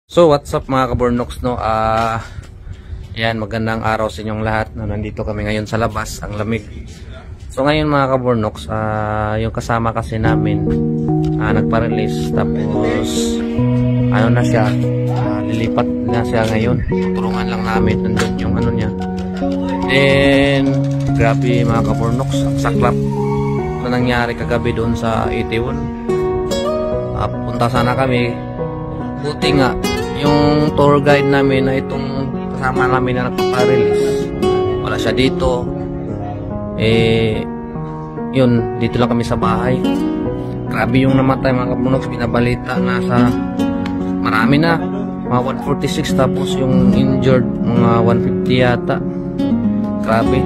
So what's up mga kabornoks, no? Yan, magandang araw sa inyong lahat, no? Nandito kami ngayon sa labas, ang lamig. So ngayon mga kabornoks, yung kasama kasi namin nagpa-release, tapos ano na siya, lilipat na siya ngayon. Tutulungan lang namin, nandun yung ano niya. Then grabe mga kabornoks, ang saklap na nangyari kagabi doon sa Itaewon. Punta sana kami, buti nga yung tour guide namin na itong kasama namin na nagpa-release, wala siya dito. Yun, dito lang kami sa bahay. Grabe yung namatay mga kabornoks, binabalita na sa marami na, mga 146, tapos yung injured mga 150 yata. Grabe.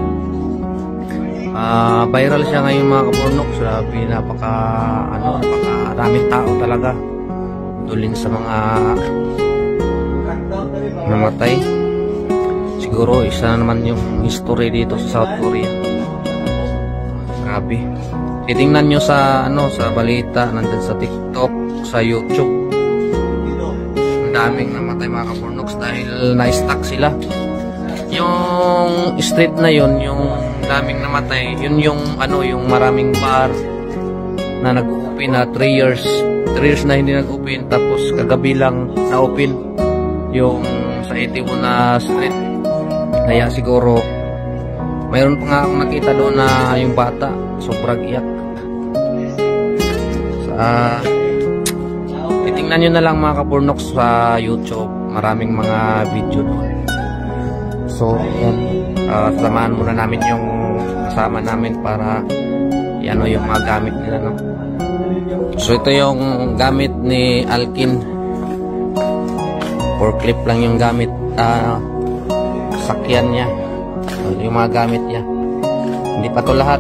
Viral siya ngayon mga kabornoks. Grabe, napakaraming tao talaga dulin sa mga namatay. Siguro isa na naman yung history dito sa South Korea. Grabe. Titingnan nyo sa sa balita, nandun sa TikTok, sa YouTube, ang daming namatay mga kabornoks dahil na-stuck sila. Yung street na yun, yung daming namatay, yun yung yung maraming bar na nag-open na 3 years na hindi nag-open, tapos kagabi lang na-open yung sa Itaewon na street. Kaya siguro mayroon pa nga akong nakita doon na yung bata sobrang iyak. Titingnan nyo na lang mga kabornoks sa YouTube, maraming mga video doon. So samahan muna namin yung kasama namin para yung mga gamit nila, no? So ito yung gamit ni Alkin, forklift lang yung gamit, sakyan niya, yung mga gamit niya, hindi pa to lahat.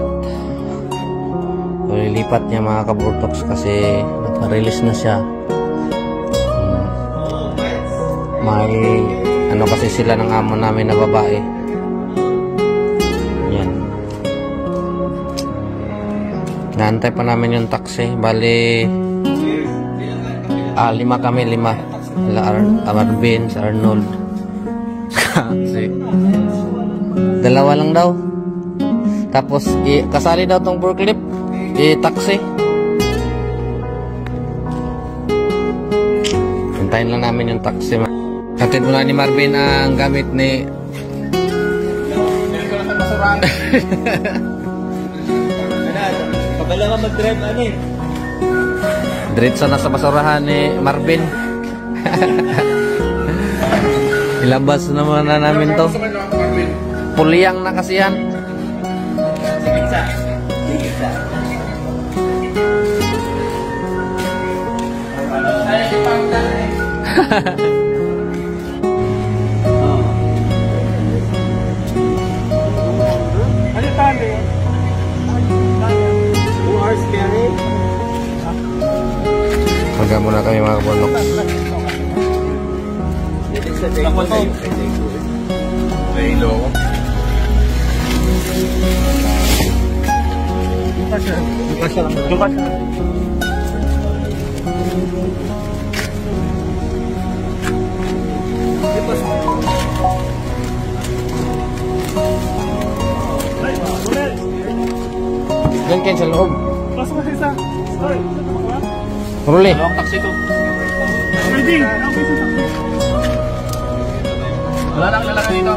So lilipat niya mga kabornoks kasi nagpa-release na siya. May kasi sila ng amo namin na babae. Yan, naantay pa namin yung taxi. Bali 5 kami, 5 Marvin, sa Arnold. Kasi 2 lang daw, tapos kasali daw tong forklift, taxi. Hintayin lang namin yung taxi. Hatid muna ni Marvin ang gamit ni Kabala ka mag-drive diretso na sa basurahan ni Marvin. Ilabas naman na namin to. Pulyang na kasi yan. Sige. Magka muna kami mga kabornoks. Yan kayo sa loob. Ruli. Ang taxi ko. Wala nang lalaki dito.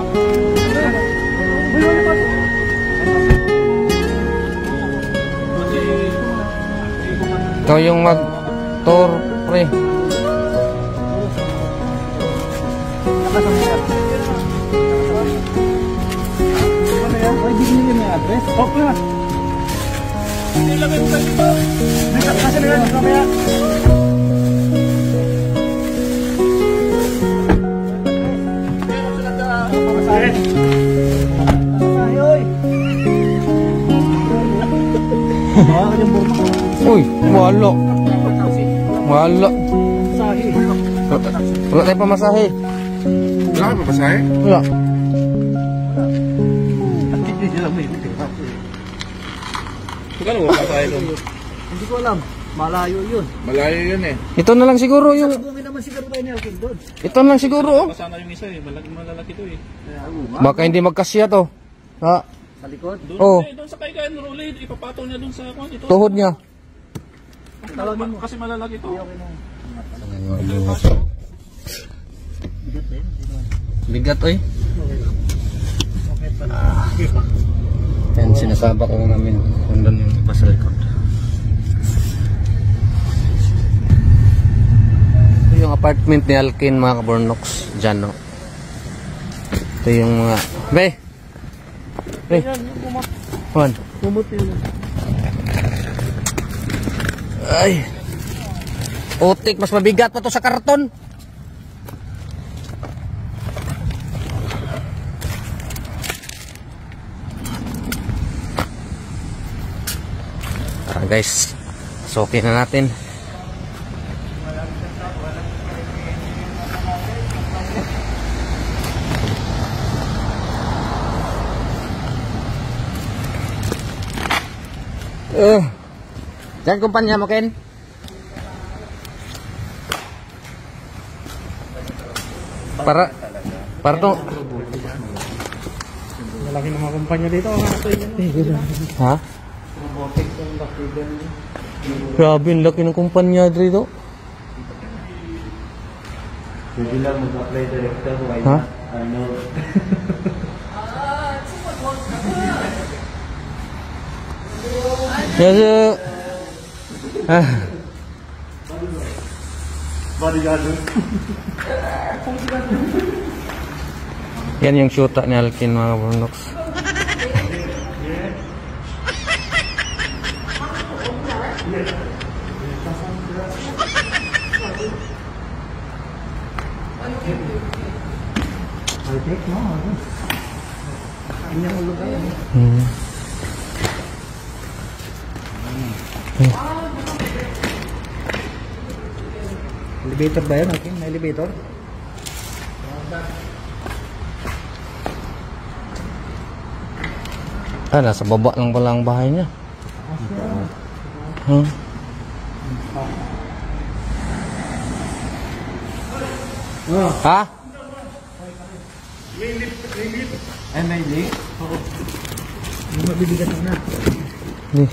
Ikaw yung mag-tour, pre. Ay, bigyan niyo yung address. Okay na. Hindi lang yung dito. Kasi nila kamaya. Uy, wala. Wala. Wala tayo pamasahe. Wala ka pamasahe? Wala. Kano mo pamasahe doon? Hindi ko alam. Malayo yun. Malayo yun eh. Ito na lang siguro yung... Sabungin naman naman siguro tayo ni Alvin doon. Ito lang siguro, oh. Sana yung isa eh. Malalaki to eh. Baka hindi magkasya to. Ha? Sa likod. Doon, Oh. doon sa kaigan, Rolly. Ipapatong niya doon sa kwan. Ito. Tuhod niya. Kasi malalaki to. Bigat, oy. Yan, sinasaba ko namin kung doon yung iba sa likod. Ito yung apartment ni Alkin, mga kabornox. Diyan, no? Ito yung mga... Be! Be! Juan. Kumot yun. Ay! Utik, mas mabigat pa to sa karton. Tara guys, sokin na natin. Diyan kumpanya mo, Ken? Para to. Malaki ng mga kumpanya dito. Ha? Grabe, ang laki ng kumpanya dito. Pwede lang mag-apply director. Why Ha? Ano? Yes, Bodyguard. yan yung shoota ni Alkin, mga kabornox. High-tech, no? Kanyang ulo kayo. Elevator ba yan? Okay, may elevator? Ah, nasa baba lang pala ang bahay niya. Hmm. Ha? Ay, may lift? Oo. Yung mabibigat na. Ni.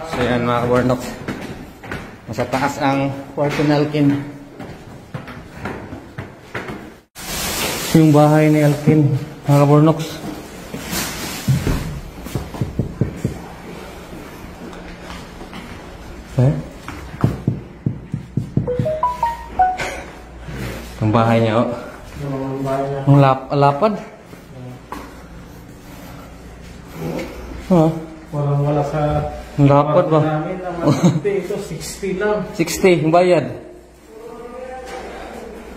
So yan, mga kabornox. Nasa taas ang kwarto ni Alkin. Yung bahay ni Alkin, mga kabornox. Eh? Ang bahay niya, oh. Ang lapad. Walang wala sa... Ang lapad ba? Namin naman ito, 60 lang. 60, yung bayad.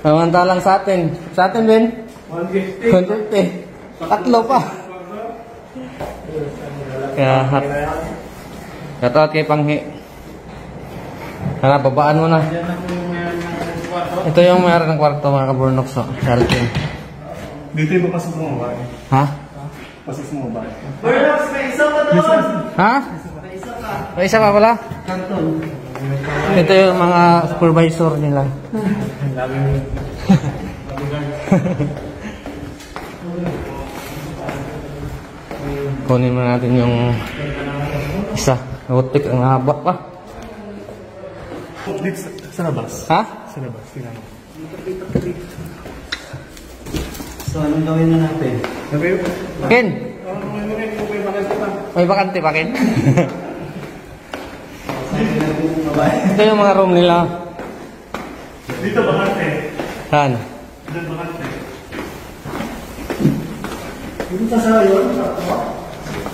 Samantalang sa atin. Sa atin, Ben? 150. 150. Tatlo pa. Kaya, shoutout kay Panghi. Hala, babaan mo na. Yan ako yung mayroon ng kwarto. Ito yung mayroon ng kwarto, mga kabornox, oh. Alkin. Dito yung papasok mo ba? Ha? Pasok mo ba? Ha? May isa pa pala? Kanton. Ito yung mga supervisor nila. Ang daming... Kunin mo natin yung isa. Utik, ang haba pa. Sa labas. Ha? Sa labas. Tingnan mo. So, anong gawin na natin? Ken! May bakante pa, Ken? Ito yung mga room nila. Dito bakante. Saan? Dito bakante. Dito sa yun?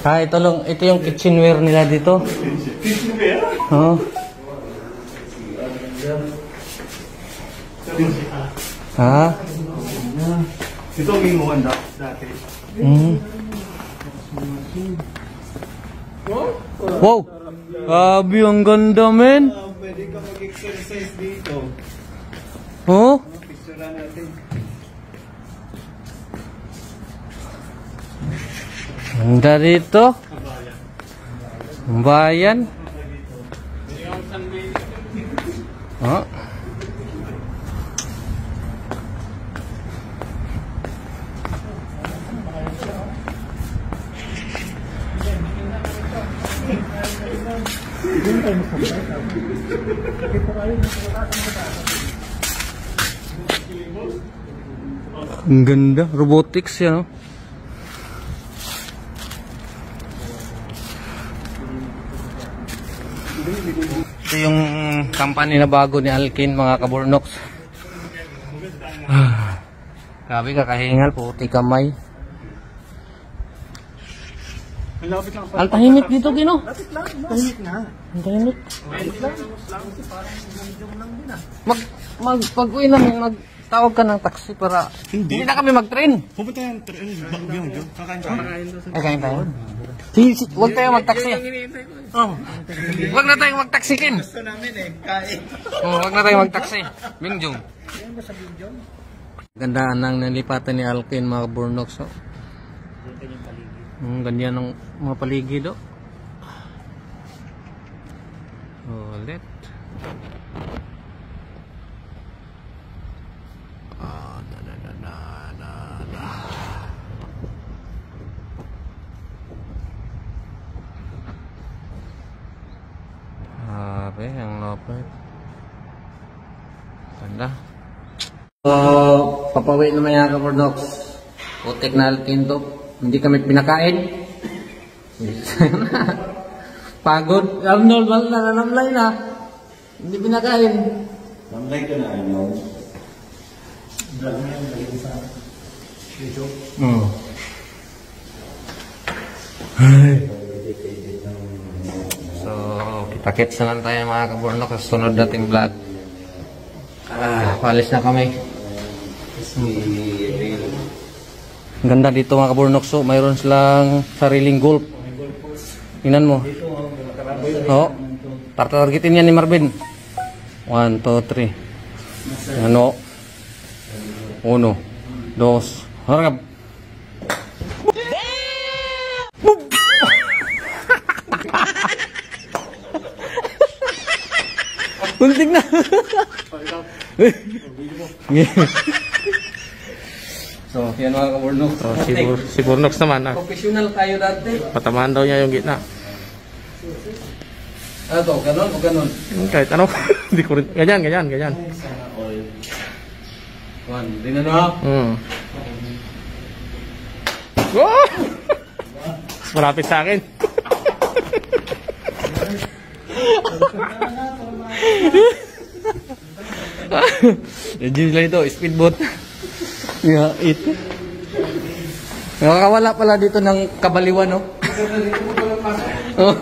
Ah, ito yung kitchenware nila dito. Kitchenware? Oo. Ha? Ito ang inuwan dati. Wow! Grabe, ang ganda, men! Pwede ka mag-exercise dito. Oh? Picture natin. Ganda dito. Bayan. Oh. Ang ganda, robotics yan, oh. Ito yung company na bago ni Alkin, mga kaburnoks. Grabe, kakahingal, puti kamay. Ang tahimik dito, Gino. Tahimik na. Ang tahimik. Pag-uwi namin, magtawag ka ng taxi para hindi na kami mag-train. Pupunta yung train. Kakain tayo. Kakain tayo. Huwag tayo mag-taxi. Huwag na tayo mag-taxi, Kin. Gusto namin eh, kain. Huwag na tayo mag-taxi. Bingjong. Gandaan ng nalipatan ni Alkin, mga kaburnoks. Oh. Ganyan ng mga paligid, oh. Ulit. Ang lopet. Ganda. So, papawi naman yan, kaburnoks. Putik na Alkin to. Hindi kami pinakain. Pagod. Arnold, nanamlay na. Hindi pinakain. Namlay ka na, ano? So, kita-kits na lang tayo, mga kaburnok, sa sunod nating vlog. Palis na kami. Ganda dito, mga kaburnok. So, mayroon silang sariling golf. Tingnan mo. Oo. Targetin yan ni Marvin. 1, 2, 3. Ano? 1, 2. Harap. Bunting na. So, yan mga kaburnok. So, si Burnox naman, Professional tayo dati. patamaan daw niya yung gitna. Ano to? Ganon o ganon? Kahit ano, hindi ko rin, ganyan. One, di na no? Oh! Mas malapit sa akin. Legit lang ito, speedboat. Yeah, ito. Nakakawala pala dito ng kabaliwan, no? Oh.